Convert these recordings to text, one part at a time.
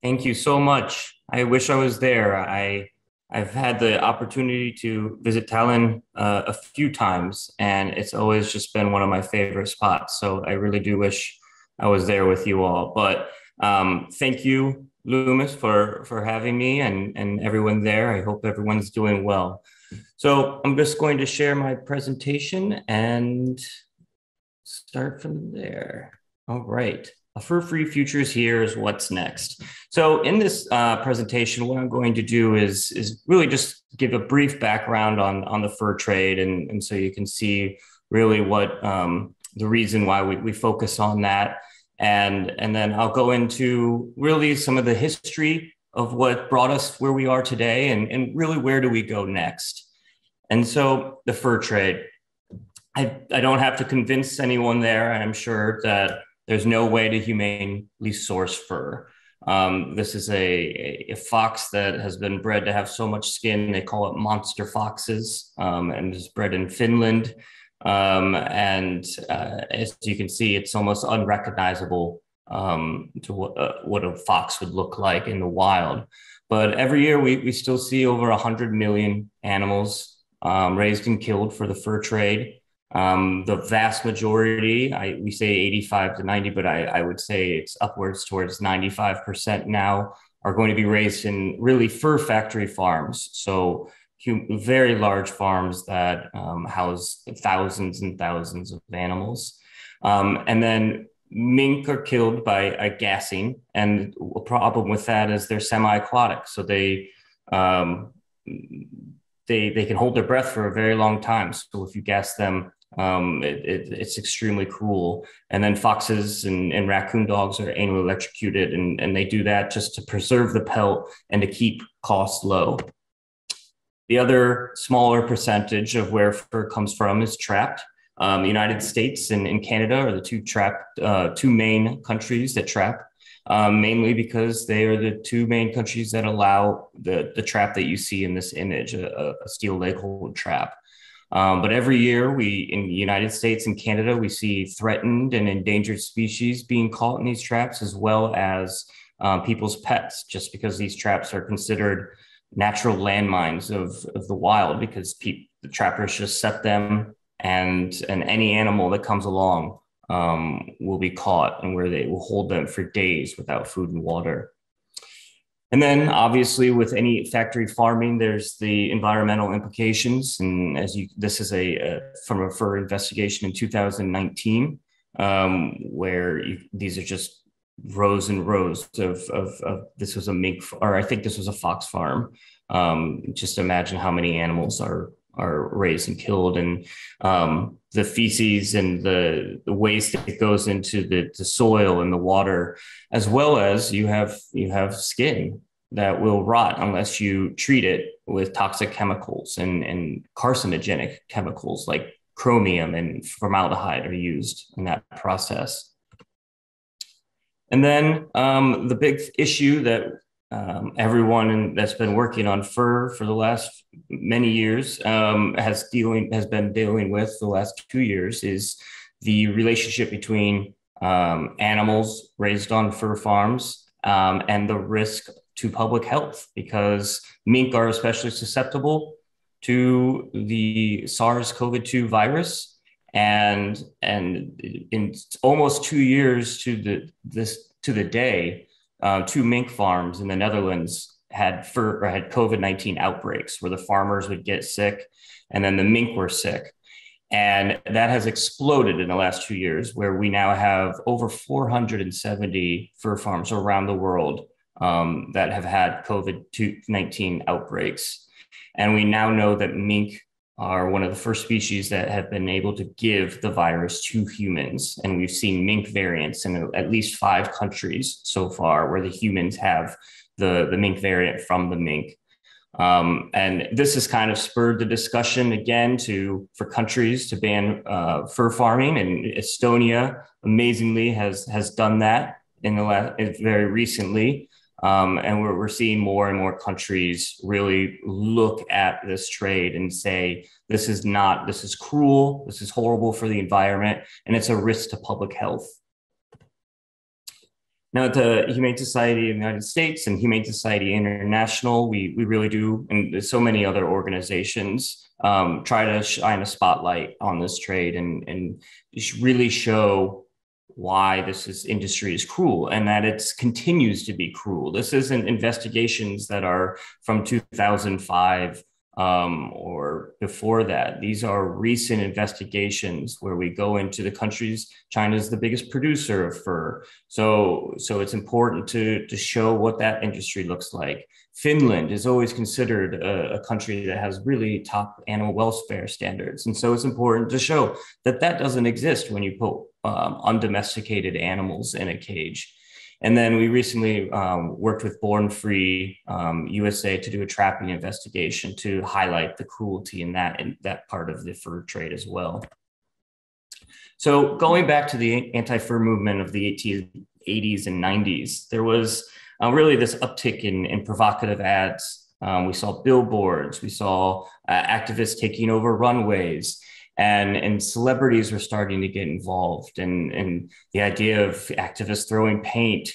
Thank you so much. I wish I was there. I've had the opportunity to visit Tallinn a few times, and it's always just been one of my favorite spots. So I really do wish I was there with you all. But thank you, Loomis, for having me and everyone there. I hope everyone's doing well. So I'm just going to share my presentation and start from there. All right. For free futures, here's what's next. So in this presentation, what I'm going to do is really just give a brief background on the fur trade, and so you can see really what the reason why we focus on that, and then I'll go into really some of the history of what brought us where we are today, and really where do we go next. And so the fur trade. I don't have to convince anyone there. I'm sure that there's no way to humanely source fur. This is a fox that has been bred to have so much skin. They call it monster foxes, and is bred in Finland. As you can see, it's almost unrecognizable to what a fox would look like in the wild. But every year we still see over 100 million animals raised and killed for the fur trade. The vast majority, we say 85 to 90, but I would say it's upwards towards 95% now, are going to be raised in really fur factory farms. So very large farms that house thousands and thousands of animals. And then mink are killed by gassing. And a problem with that is they're semi-aquatic. So they can hold their breath for a very long time. So if you gas them, it's extremely cruel. And then foxes and raccoon dogs are anally electrocuted, and they do that just to preserve the pelt and to keep costs low. The other smaller percentage of where fur comes from is trapped. The United States and Canada are the two main countries that trap, mainly because they are the two main countries that allow the trap that you see in this image, a steel leg hold trap. But every year in the United States and Canada, we see threatened and endangered species being caught in these traps, as well as people's pets, just because these traps are considered natural landmines of the wild, because the trappers just set them, and any animal that comes along will be caught, and where they will hold them for days without food and water. And then obviously with any factory farming, there's the environmental implications. And this is from a fur investigation in 2019, where these are just rows and rows of this was a mink, or I think this was a fox farm. Just imagine how many animals are raised and killed, and the feces and the waste that goes into the soil and the water, as well as you have skin that will rot unless you treat it with toxic chemicals and carcinogenic chemicals like chromium and formaldehyde are used in that process. And then the big issue that everyone that's been working on fur for the last many years has been dealing with the last 2 years is the relationship between animals raised on fur farms and the risk to public health, because mink are especially susceptible to the SARS-CoV-2 virus. And in almost 2 years to the day, two mink farms in the Netherlands had COVID-19 outbreaks where the farmers would get sick and then the mink were sick. And that has exploded in the last 2 years, where we now have over 470 fur farms around the world that have had COVID-19 outbreaks. And we now know that mink are one of the first species that have been able to give the virus to humans. And we've seen mink variants in at least 5 countries so far, where the humans have the mink variant from the mink. And this has kind of spurred the discussion again for countries to ban fur farming. And Estonia amazingly has done that very recently. And we're seeing more and more countries really look at this trade and say, this is cruel, this is horrible for the environment, and it's a risk to public health. Now, the Humane Society of the United States and Humane Society International, we really do, and so many other organizations try to shine a spotlight on this trade and really show why industry is cruel and that it continues to be cruel. This isn't investigations that are from 2005 or before that. These are recent investigations where we go into the countries. China's the biggest producer of fur, so it's important to show what that industry looks like. Finland is always considered a country that has really top animal welfare standards, and so it's important to show that that doesn't exist when you put undomesticated animals in a cage. And then we recently worked with Born Free USA to do a trapping investigation to highlight the cruelty in that part of the fur trade as well. So going back to the anti-fur movement of the 80s and 90s, there was really this uptick in provocative ads. We saw billboards, we saw activists taking over runways, and celebrities were starting to get involved, and the idea of activists throwing paint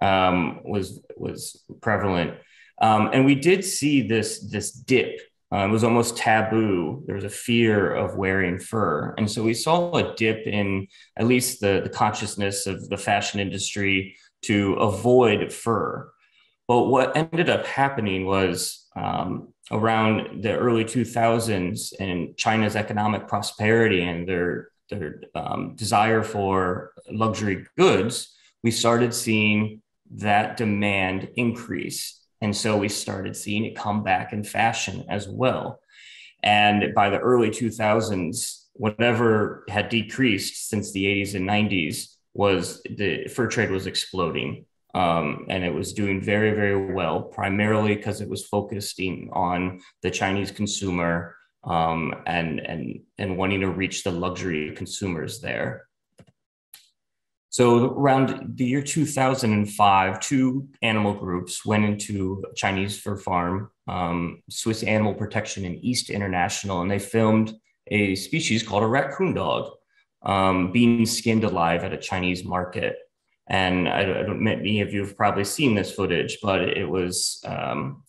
was prevalent, and we did see this dip. It was almost taboo. There was a fear of wearing fur, and so we saw a dip in at least the consciousness of the fashion industry to avoid fur. But what ended up happening was around the early 2000s and China's economic prosperity and their desire for luxury goods, we started seeing that demand increase. And so we started seeing it come back in fashion as well. And by the early 2000s, whatever had decreased since the 80s and 90s was the fur trade was exploding. And it was doing very, very well, primarily because it was focusing on the Chinese consumer and wanting to reach the luxury consumers there. So around the year 2005, two animal groups went into a Chinese fur farm, Swiss Animal Protection and East International, and they filmed a species called a raccoon dog being skinned alive at a Chinese market. And I don't, many of you have probably seen this footage, but it was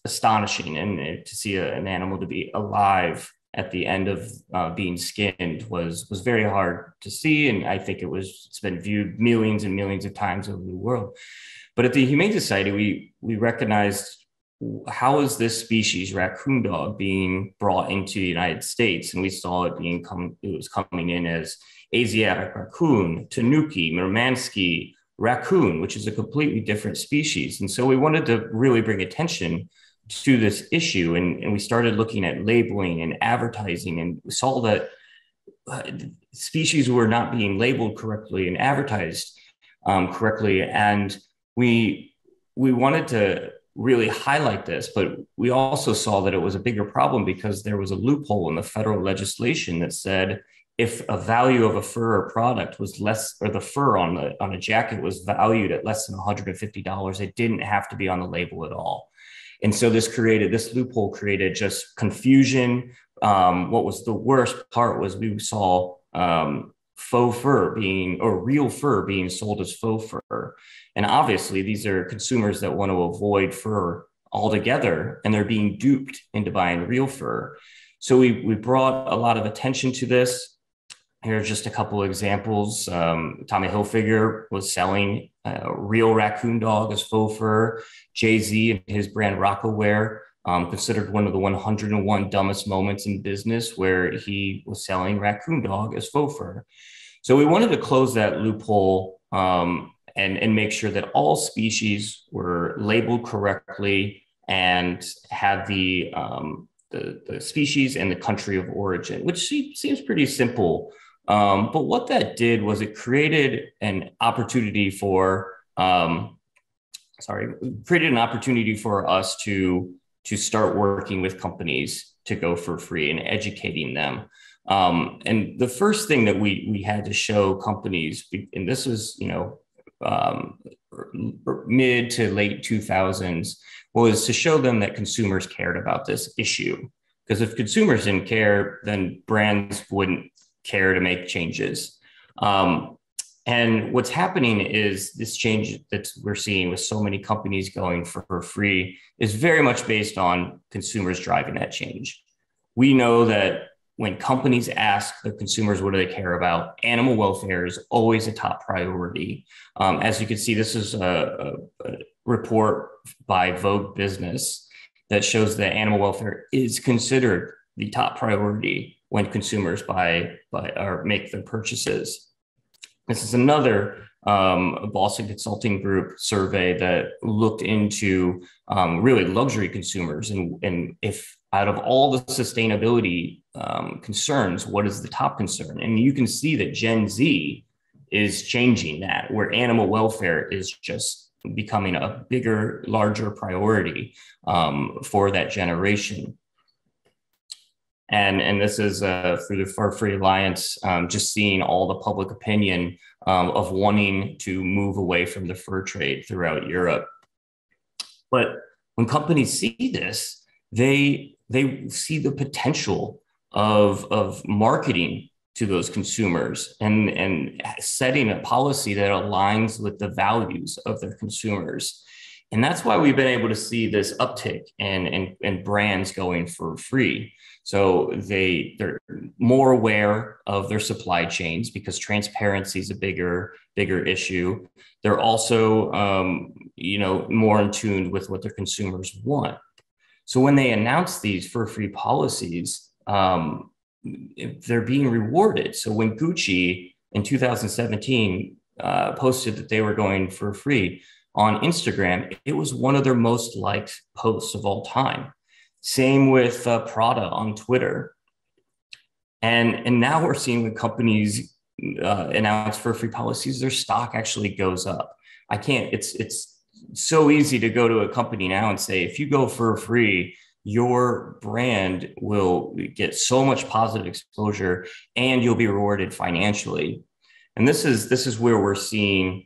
astonishing. And to see an animal to be alive at the end of being skinned was very hard to see. And I think it's been viewed millions and millions of times over the world. But at the Humane Society, we recognized, how is this species, raccoon dog, being brought into the United States? And we saw it was coming in as Asiatic raccoon, Tanuki, Murmanski raccoon, which is a completely different species. And so we wanted to really bring attention to this issue. And we started looking at labeling and advertising, and we saw that species were not being labeled correctly and advertised correctly. And we wanted to really highlight this, but we also saw that it was a bigger problem because there was a loophole in the federal legislation that said, if a value of a fur or product was less, or the fur on a jacket was valued at less than $150, it didn't have to be on the label at all. And so this loophole created just confusion. What was the worst part was we saw faux fur real fur being sold as faux fur. And obviously these are consumers that want to avoid fur altogether, and they're being duped into buying real fur. So we brought a lot of attention to this. Here's just a couple of examples. Tommy Hilfiger was selling a real raccoon dog as faux fur. Jay-Z and his brand Rockaware, considered one of the 101 dumbest moments in business, where he was selling raccoon dog as faux fur. So we wanted to close that loophole and make sure that all species were labeled correctly and had the species and the country of origin, which seems pretty simple. But what that did was it created an opportunity for us to start working with companies to go for free and educating them. And the first thing that we had to show companies, and this was, mid to late 2000s, was to show them that consumers cared about this issue. Because if consumers didn't care, then brands wouldn't care to make changes. And what's happening is this change that we're seeing with so many companies going for free is very much based on consumers driving that change. We know that when companies ask their consumers what do they care about, animal welfare is always a top priority. As you can see, this is a report by Vogue Business that shows that animal welfare is considered the top priority when consumers buy or make their purchases. This is another Boston Consulting Group survey that looked into really luxury consumers and if out of all the sustainability concerns, what is the top concern? And you can see that Gen Z is changing that, where animal welfare is just becoming a bigger, larger priority for that generation. And this is through the Fur Free Alliance, just seeing all the public opinion of wanting to move away from the fur trade throughout Europe. But when companies see this, they see the potential of marketing to those consumers and setting a policy that aligns with the values of their consumers. And that's why we've been able to see this uptick in brands going for free. So they're more aware of their supply chains because transparency is a bigger issue. They're also, more in tune with what their consumers want. So when they announce these fur-free policies, they're being rewarded. So when Gucci in 2017 posted that they were going for free on Instagram, it was one of their most liked posts of all time. Same with Prada on Twitter. And now we're seeing when companies announce fur-free policies, their stock actually goes up. It's so easy to go to a company now and say, if you go fur-free, your brand will get so much positive exposure and you'll be rewarded financially. And this is where we're seeing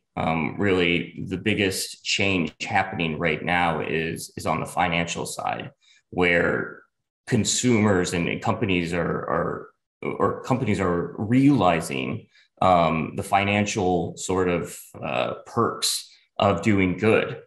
really the biggest change happening right now is on the financial side, where consumers and companies are realizing the financial sort of perks of doing good.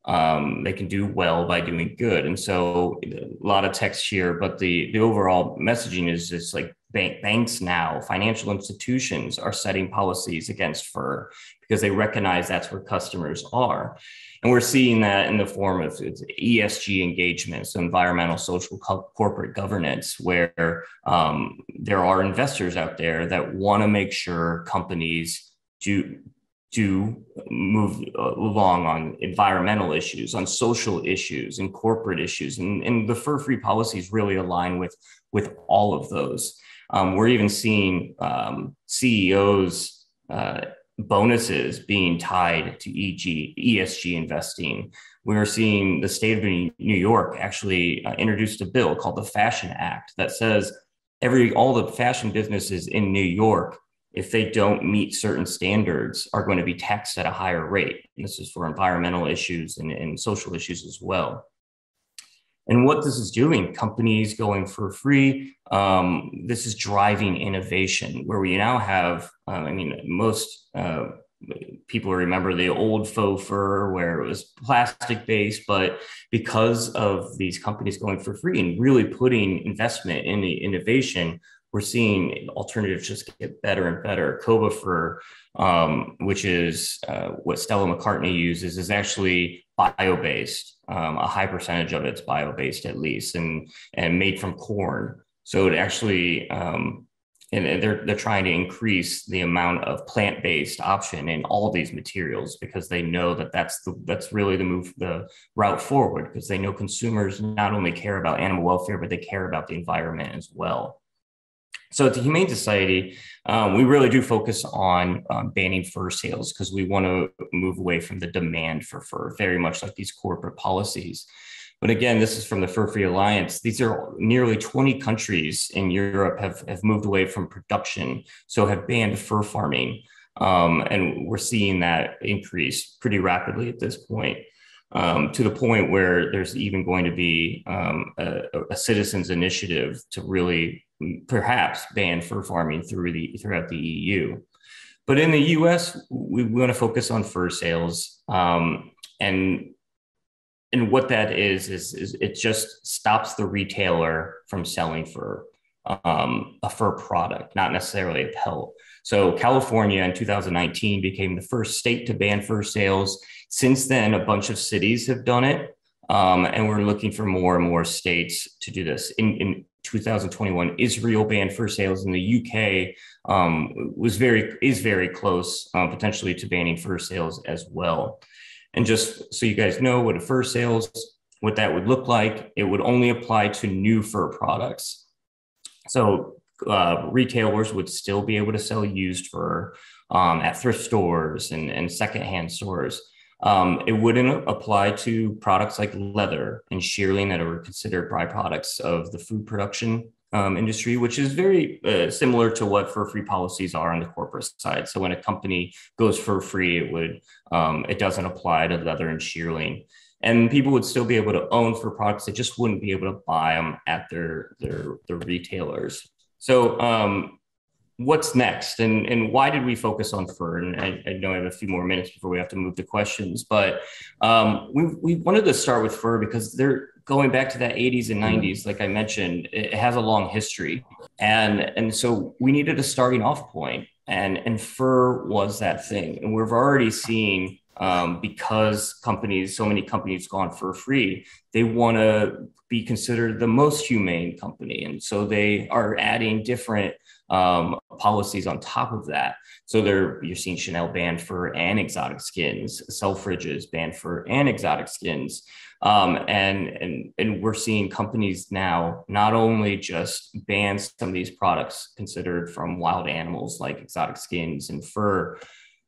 They can do well by doing good. And so a lot of text here, but the overall messaging is just like banks now, financial institutions are setting policies against fur because they recognize that's where customers are. And we're seeing that in the form of ESG engagement, so environmental, social, corporate governance, where there are investors out there that want to make sure companies do move along on environmental issues, on social issues, and corporate issues. And the fur-free policies really align with all of those. We're even seeing CEOs' bonuses being tied to ESG investing. We're seeing the state of New York actually introduced a bill called the Fashion Act that says all the fashion businesses in New York, if they don't meet certain standards, are going to be taxed at a higher rate. And this is for environmental issues and social issues as well. And what this is doing, companies going for free, this is driving innovation, where we now have, most people remember the old faux fur where it was plastic based, but because of these companies going for free and really putting investment in the innovation, we're seeing alternatives just get better and better. Cobra fur, which is what Stella McCartney uses, is actually bio-based. A high percentage of it's bio-based at least, and made from corn. So it actually, and they're trying to increase the amount of plant-based option in all these materials because they know that that's really the route forward, because they know consumers not only care about animal welfare, but they care about the environment as well. So at the Humane Society, we really do focus on banning fur sales because we want to move away from the demand for fur, very much like these corporate policies. But again, this is from the Fur Free Alliance. These are nearly 20 countries in Europe have moved away from production, so have banned fur farming. And we're seeing that increase pretty rapidly at this point. To the point where there's even going to be a citizens' initiative to really perhaps ban fur farming throughout the EU. But in the US, we want to focus on fur sales. And what that is it just stops the retailer from selling for a fur product, not necessarily a pelt. So California in 2019 became the first state to ban fur sales. Since then, a bunch of cities have done it. And we're looking for more and more states to do this. In 2021, Israel banned fur sales. In the UK, is very close, potentially, to banning fur sales as well. And just so you guys know what a fur sales, what that would look like, it would only apply to new fur products. So retailers would still be able to sell used fur at thrift stores and secondhand stores. It wouldn't apply to products like leather and shearling that are considered byproducts of the food production industry, which is very similar to what fur-free policies are on the corporate side. So when a company goes fur-free, it doesn't apply to leather and shearling. And people would still be able to own fur products. They just wouldn't be able to buy them at their retailers. So what's next, and why did we focus on fur? And I know I have a few more minutes before we have to move to questions, but we wanted to start with fur because they're going back to that 80s and 90s. Like I mentioned, it has a long history, and so we needed a starting off point, and fur was that thing. And we've already seen, because so many companies gone fur free, they want to be considered the most humane company, and so they are adding different policies on top of that. So you're seeing Chanel ban fur and exotic skins, Selfridges ban fur and exotic skins. And we're seeing companies now not only just ban some of these products considered from wild animals like exotic skins and fur,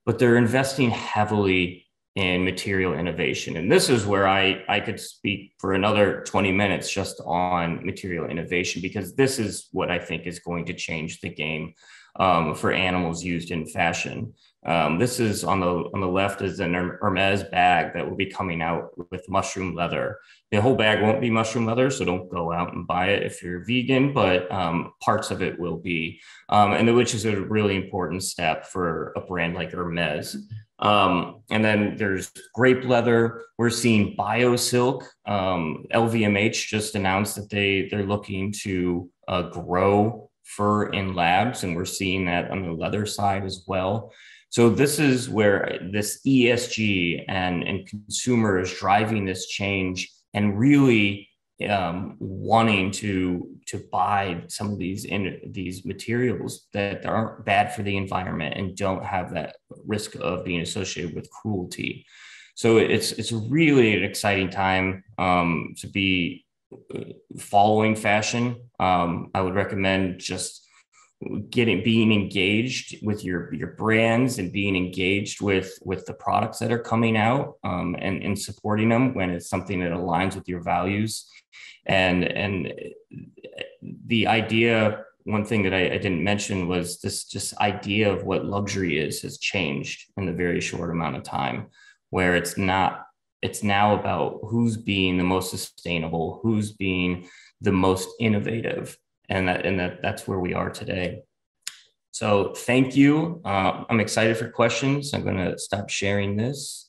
but they're investing heavily in material innovation. And this is where I could speak for another 20 minutes just on material innovation, because this is what I think is going to change the game for animals used in fashion. This is on the left is an Hermes bag that will be coming out with mushroom leather. The whole bag won't be mushroom leather, so don't go out and buy it if you're vegan, but parts of it will be, and which is a really important step for a brand like Hermes. And then there's grape leather. We're seeing biosilk. LVMH just announced that they're looking to grow fur in labs, and we're seeing that on the leather side as well. So this is where this ESG and consumer is driving this change and really wanting to buy some of these materials that aren't bad for the environment and don't have that risk of being associated with cruelty. So it's really an exciting time to be following fashion. I would recommend just being engaged with your brands and being engaged with the products that are coming out, and supporting them when it's something that aligns with your values. And the idea, one thing that I didn't mention was this just idea of what luxury has changed in a very short amount of time, where it's now about who's being the most sustainable, who's being the most innovative. And that's where we are today. So thank you. I'm excited for questions. I'm going to stop sharing this.